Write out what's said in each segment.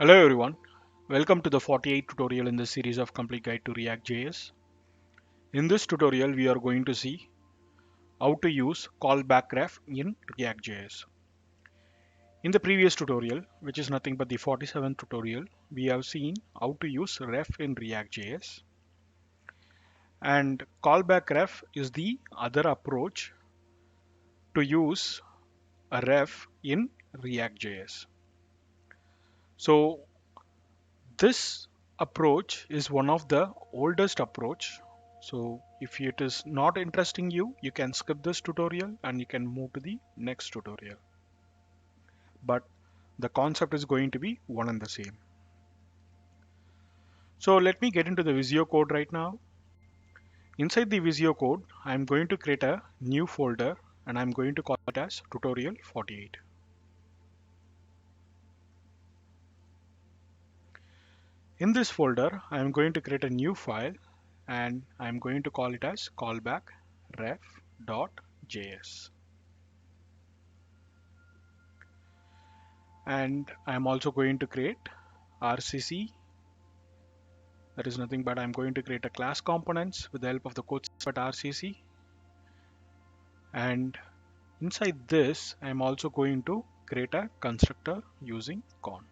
Hello everyone, welcome to the 48th tutorial in the series of Complete Guide to React.js. In this tutorial, we are going to see how to use callback ref in React.js. In the previous tutorial, which is nothing but the 47th tutorial, we have seen how to use ref in React.js. And callback ref is the other approach to use a ref in React.js. So this approach is one of the oldest approach. So if it is not interesting you, you can skip this tutorial and you can move to the next tutorial. But the concept is going to be one and the same. So let me get into the Visio code right now. Inside the Visio code, I'm going to create a new folder and I'm going to call it as tutorial 48. In this folder, I'm going to create a new file and I'm going to call it as callback ref.js. And I'm also going to create RCC. That is nothing but I'm going to create a class components with the help of the code snippet RCC. And inside this, I'm also going to create a constructor using con.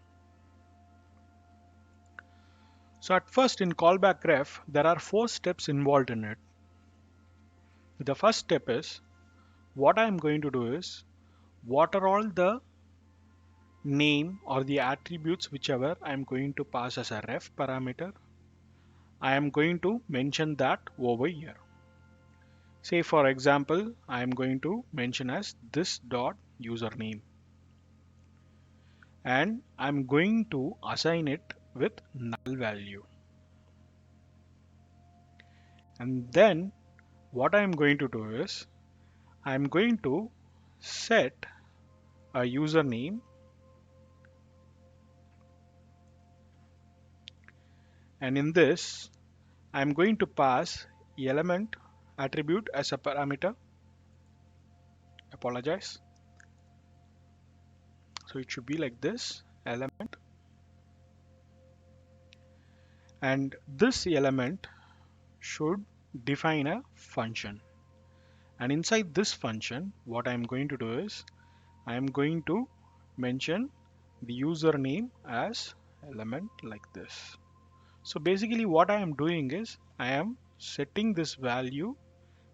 So at first in callback ref, there are 4 steps involved in it. The first step is what I'm going to do is what are all the name or the attributes whichever I'm going to pass as a ref parameter. I am going to mention that over here. Say for example, I am going to mention as this dot username and I'm going to assign it with null value. And then what I'm going to do is I'm going to set a username and in this I'm going to pass element attribute as a parameter. Apologize. So it should be like this element and this element should define a function. And inside this function, what I'm going to do is I'm going to mention the username as element like this. So basically what I am doing is I am setting this value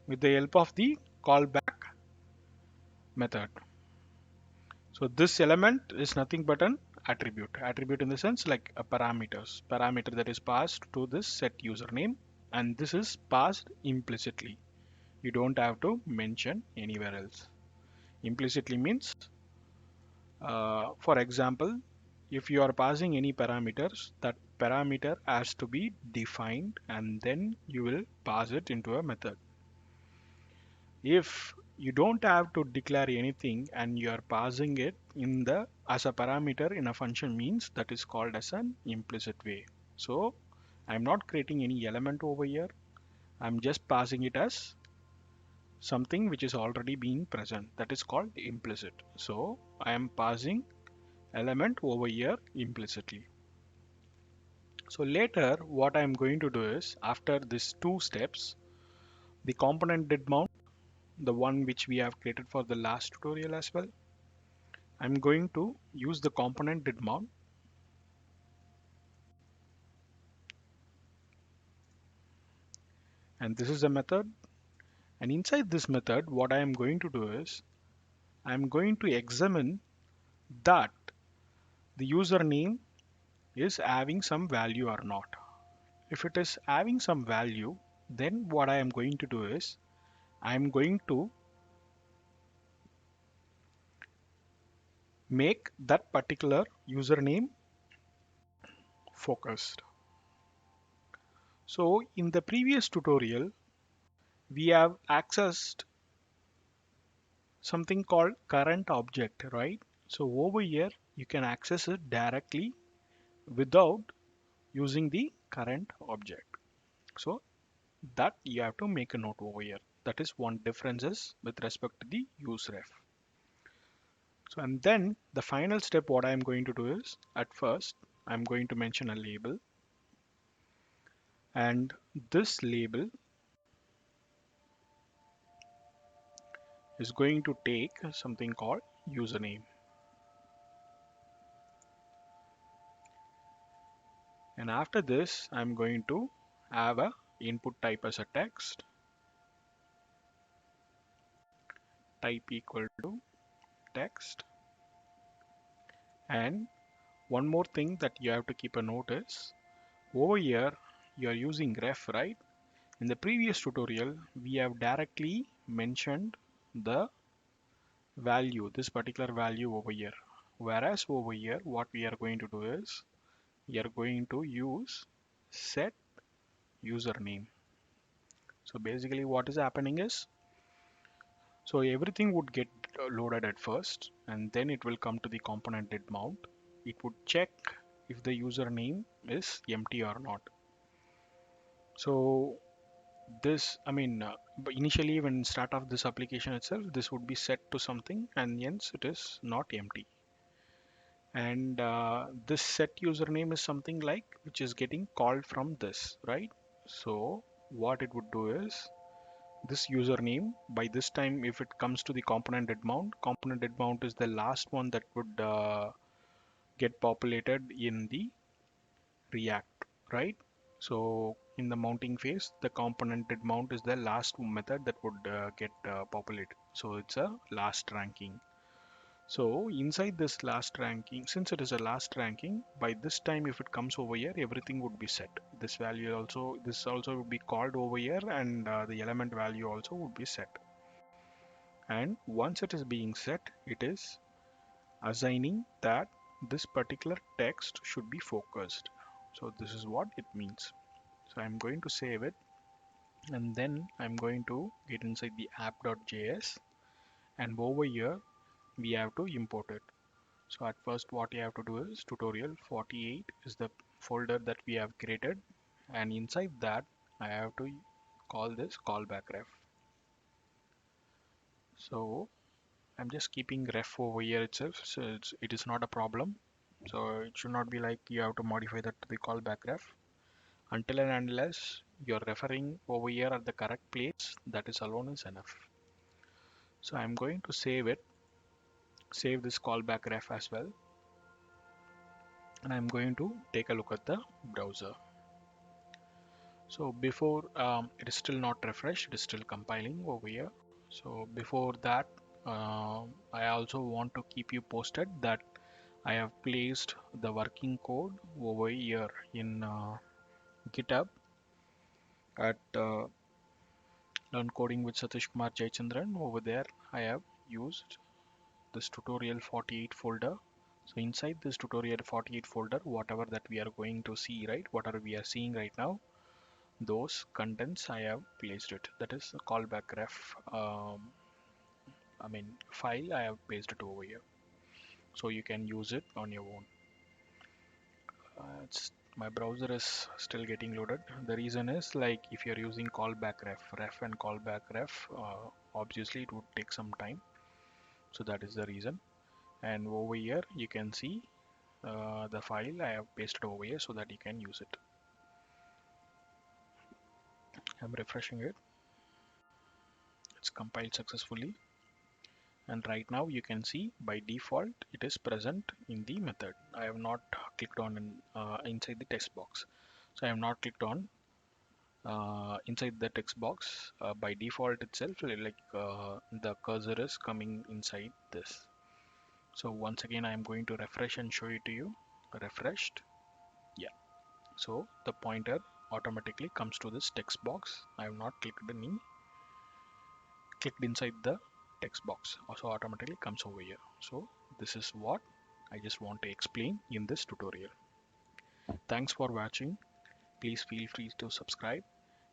with the help of the callback method. So this element is nothing but an attribute. Attribute in the sense like a parameter that is passed to this set username and this is passed implicitly. You don't have to mention anywhere else. Implicitly means, for example, if you are passing any parameters, that parameter has to be defined and then you will pass it into a method. If you don't have to declare anything and you are passing it in the as a parameter in a function means that is called as an implicit way. So I'm not creating any element over here. I'm just passing it as something which is already being present, that is called implicit. So I am passing element over here implicitly. So later what I am going to do is after these 2 steps, the component did mount, the one which we have created for the last tutorial as well, I'm going to use the component did mount and this is a method, and inside this method what I am going to do is I'm going to examine that the username is having some value or not. If it is having some value, then what I am going to do is I am going to make that particular username focused. So in the previous tutorial, we have accessed something called current object, right? So over here, you can access it directly without using the current object. So that you have to make a note over here. That is one differences with respect to the useref. So and then the final step what I am going to do is at first I'm going to mention a label, and this label is going to take something called username. And after this, I'm going to have a input type as a text, type equal to text. And one more thing that you have to keep a note is, over here you are using ref, right? In the previous tutorial, we have directly mentioned the value, this particular value over here. Whereas over here, what we are going to do is, we are going to use set username. So basically what is happening is, so everything would get loaded at first, and then it will come to the component did mount. It would check if the username is empty or not. So this, but initially when start of this application itself, this would be set to something, and hence it is not empty. And this set username is something like which is getting called from this, right? So what it would do is, this username by this time, if it comes to the component did mount is the last one that would get populated in the React, right? So in the mounting phase, the component did mount is the last method that would get populated. So it's a last ranking. So inside this last ranking, since it is a last ranking, by this time if it comes over here, everything would be set. This also would be called over here, and the element value also would be set. And once it is being set, it is assigning that this particular text should be focused. So this is what it means. So I'm going to save it, and then I'm going to get inside the app.js, and over here we have to import it. So at first what you have to do is, tutorial 48 is the folder that we have created, and inside that I have to call this callback ref. So I'm just keeping ref over here itself, so it is not a problem. So it should not be like you have to modify that to the callback ref. Until and unless you're referring over here at the correct place, that is alone is enough. So I'm going to save it, save this callback ref as well, and I'm going to take a look at the browser. So before, it is still not refreshed, it is still compiling over here. So before that, I also want to keep you posted that I have placed the working code over here in GitHub at Learn Coding with Satish Kumar Jayachandran. Over there, I have used this tutorial 48 folder. So inside this tutorial 48 folder, whatever that we are going to see, right, whatever we are seeing right now, those contents I have placed it. That is a callback ref. File I have pasted it over here, so you can use it on your own. My browser is still getting loaded. The reason is, like, if you're using callback ref and callback ref, obviously it would take some time. So that is the reason. And over here you can see the file I have pasted over here so that you can use it. I'm refreshing it. It's compiled successfully. And right now you can see by default it is present in the method. I have not clicked on inside the text box. So I have not clicked on inside the text box. By default itself, the cursor is coming inside this. So once again I am going to refresh and show it to you. Refreshed. Yeah. So the pointer automatically comes to this text box. I have not clicked inside the text box, also automatically comes over here. So this is what I just want to explain in this tutorial. Thanks for watching. Please feel free to subscribe.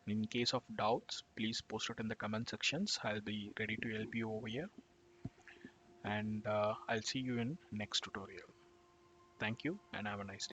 In case of doubts, please post it in the comment sections. I'll be ready to help you over here, and I'll see you in next tutorial. Thank you and have a nice day.